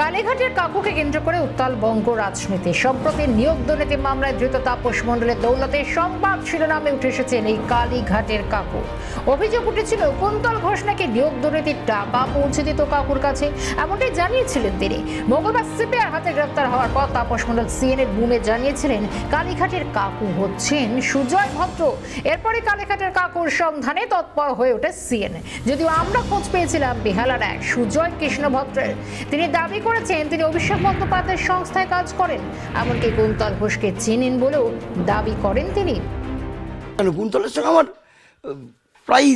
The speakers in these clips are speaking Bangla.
কালীঘাটের কাকুকে কেন্দ্র করে উত্তাল বঙ্গ রাজনীতি। সম্প্রতি নিয়োগ দুর্নীতি মামলায় ধৃত তাপস মণ্ডলের দৌলতে সংবাদ শিরোনামে উঠে এসেছেন এই কালীঘাটের কাকু। অভিযোগ উঠেছিল কুন্তল ঘোষ নাকি নিয়োগ দুর্নীতির টাকা পৌঁছে দিত কাকুর কাছে, এমনটাই জানিয়েছিলেন তিনি। মঙ্গলবার সিবিআইয়ের হাতে গ্রেফতার হওয়ার পর তাপস মণ্ডল সিএনএর বুমে জানিয়েছিলেন কালীঘাটের কাকু হচ্ছেন সুজয় ভদ্র। এরপরে কালীঘাটের কাকুর সন্ধানে তৎপর হয়ে ওঠে সিএনএ। যদিও আমরা খোঁজ পেয়েছিলাম বেহালার এক সুজয় কৃষ্ণ ভদ্রের। তিনি দাবি করেছেন তিনি অভিষেক বন্দ্যোপাধ্যায়ের সংস্থায় কাজ করেন, এমনকি কুন্তল ঘোষকে চেনেন বলেও দাবি করেন তিনি। কুন্তলের সঙ্গে আমার প্রায়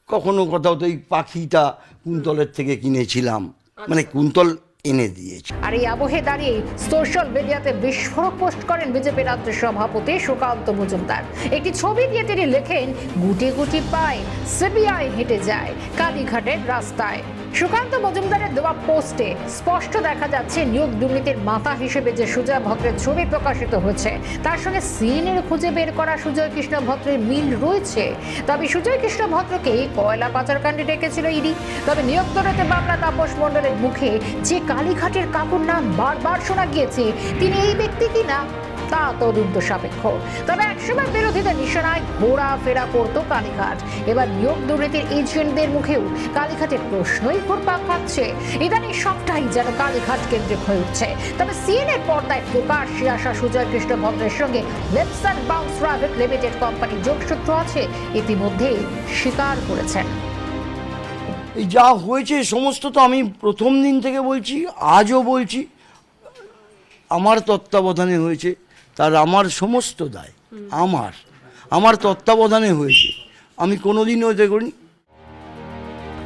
কখনো কোথাও তো এই পাখিটা কুন্তলের থেকে কিনেছিলাম, মানে কুন্তল এনে দিয়েছে। আর এই আবহে দাঁড়িয়ে সোশ্যাল মিডিয়াতে বিস্ফোরক পোস্ট করেন বিজেপি রাজ্য সভাপতি সুকান্ত মজুমদার। একটি ছবি দিয়ে তিনি লেখেন, গুটি গুটি পায় সিবিআই হেঁটে যায় কালীঘাটের রাস্তায়। সুকান্ত মজুমদারের দেওয়া পোস্টে স্পষ্ট দেখা যাচ্ছে নিয়োগ দুর্নীতির মাথা হিসেবে যে সুজয় ভদ্রের ছবি প্রকাশিত হয়েছে তার সঙ্গে সিএনএর খুঁজে বের করা সুজয় কৃষ্ণ ভদ্রের মিল রয়েছে। তবে সুজয় কৃষ্ণ ভদ্রকে কয়লা পাচারকাণ্ডে ডেকেছিল ইডি। তবে নিয়োগ দুর্নীতি মামলা তাপস মণ্ডলের মুখে যে কালীঘাটের কাকুর নাম বারবার শোনা গিয়েছে, তিনি এই ব্যক্তি কিনা তা তদন্ত সাপেক্ষ। তবে একসময় বিরোধীদের নিশানায় ঘোরাফেরা করতো কালীঘাট। এবার নিয়োগ দুর্নীতির এজেন্টদের মুখেও কালীঘাটের প্রশ্নই ঘুরপাক খাচ্ছে। ইদানিং সবটাই যেন কালীঘাট কেন্দ্রিক হয়ে উঠছে। তবে সিএনএর পর্দায় প্রকাশ্যে আসা সুজয় কৃষ্ণ ভদ্রের সঙ্গে leaps and bounds private limited কোম্পানির যোগসূত্র আছে ইতিমধ্যেই স্বীকার করেছেন। এই যা হয়েছে সমস্ত তো আমি প্রথম দিন থেকে বলছি, আজও বলছি, আমার তত্ত্বাবধানে হয়েছে, তার আমার সমস্ত দায় আমার তত্ত্বাবধানে হয়েছে। আমি কোনোদিনও এতে করিনি।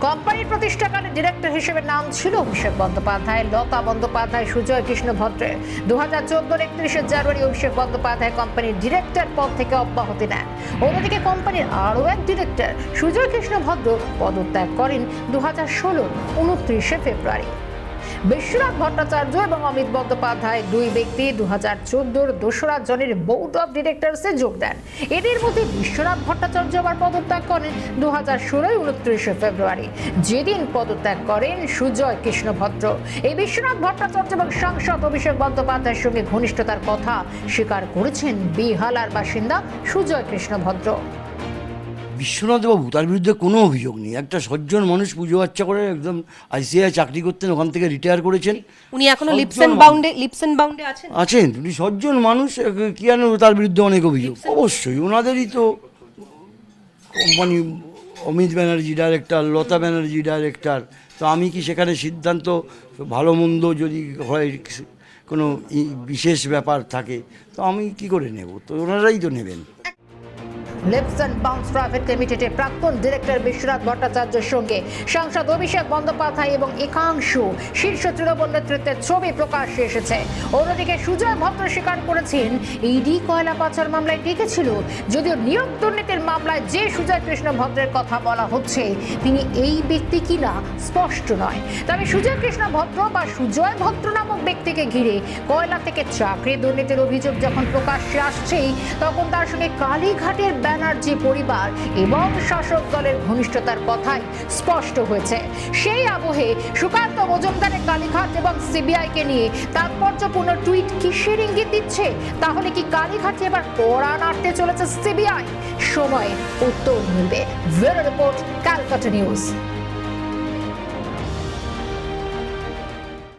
কোম্পানির প্রতিষ্ঠাকালে ডিরেক্টর হিসেবে নাম ছিল অভিষেক বন্দ্যোপাধ্যায়, লতা বন্দ্যোপাধ্যায়, সুজয় কৃষ্ণ ভদ্রের। 2014 31 জানুয়ারি অভিষেক বন্দ্যোপাধ্যায় কোম্পানির ডিরেক্টর পদ থেকে অব্যাহতি নেন। অন্যদিকে কোম্পানির আরও এক ডিরেক্টর সুজয় কৃষ্ণ ভদ্র পদত্যাগ করেন 2016 29 ফেব্রুয়ারি। বিশ্বনাথ ভট্টাচার্য এবং অমিত বন্দ্যোপাধ্যায় দুই ব্যক্তি 2014 দোসরা জনের বোর্ড অব ডিরেক্টরসে যোগ দেন। এদের মধ্যে বিশ্বনাথ ভট্টাচার্য আবার পদত্যাগ করেন 2016 29 ফেব্রুয়ারি, যেদিন পদত্যাগ করেন সুজয় কৃষ্ণ ভদ্র। এই বিশ্বনাথ ভট্টাচার্য এবং সাংসদ অভিষেক বন্দ্যোপাধ্যায়ের সঙ্গে ঘনিষ্ঠতার কথা স্বীকার করেছেন বেহালার বাসিন্দা সুজয় কৃষ্ণ ভদ্র। বিশ্বনাথবাবু, তার বিরুদ্ধে কোনো অভিযোগ নেই। একটা সজ্জন মানুষ, পুজো বাচ্চা করে একদম আইসিআই চাকরি করতেন, ওখান থেকে রিটায়ার করেছেন। উনি এখনো লিপস এন্ড বাউন্ডে আছেন। উনি সজ্জন মানুষ, কি জানো তার বিরুদ্ধে অনেক অভিযোগ। অবশ্যই ওনাদেরই তো কোম্পানি, অমিত ব্যানার্জি ডাইরেক্টর, লতা ব্যানার্জি ডাইরেক্টর। তো আমি কি সেখানে সিদ্ধান্ত, ভালো মন্দ যদি হয়, কোনো বিশেষ ব্যাপার থাকে, তো আমি কি করে নেব? তো ওনারাই তো নেবেন। লিপস অ্যান্ড বাউন্স প্রাইভেট লিমিটেডের প্রাক্তন ডিরেক্টর বিশ্বনাথ ভট্টাচার্যের সঙ্গে সাংসদ অভিষেক বন্দ্যোপাধ্যায় এবং একাংশ শীর্ষ তৃণমূল নেতৃত্বের ছবি প্রকাশ্যে এসেছে। অন্যদিকে সুজয় ভদ্র স্বীকার করেছেন ইডি কয়লা পাচার মামলায় ডেকেছিল। যদিও নিয়োগ দুর্নীতির মামলায় যে সুজয় কৃষ্ণ ভদ্রের কথা বলা হচ্ছে তিনি এই ব্যক্তি কিনা স্পষ্ট নয়। তবে সুজয় কৃষ্ণ ভদ্র বা সুজয় ভদ্র নামক ব্যক্তিকে ঘিরে কয়লা থেকে চাকরি দুর্নীতির অভিযোগ যখন প্রকাশ্যে আসছেই, তখন তার সঙ্গে কালীঘাটের ব্যানার্জি পরিবার এবং শাসক দলের ঘনিষ্ঠতার কথাই স্পষ্ট হয়েছে। সেই আবহে সুকান্ত মজুমদারের কালীঘাট এবং সিবিআইকে নিয়ে তাৎপর্যপূর্ণ টুইট কিসের ইঙ্গিত দিচ্ছে? তাহলে কি কালীঘাটে এবার কড়া নাড়তে চলেছে সিবিআই? সময় উত্তর মিলবে। Bureau report, Calcutta news.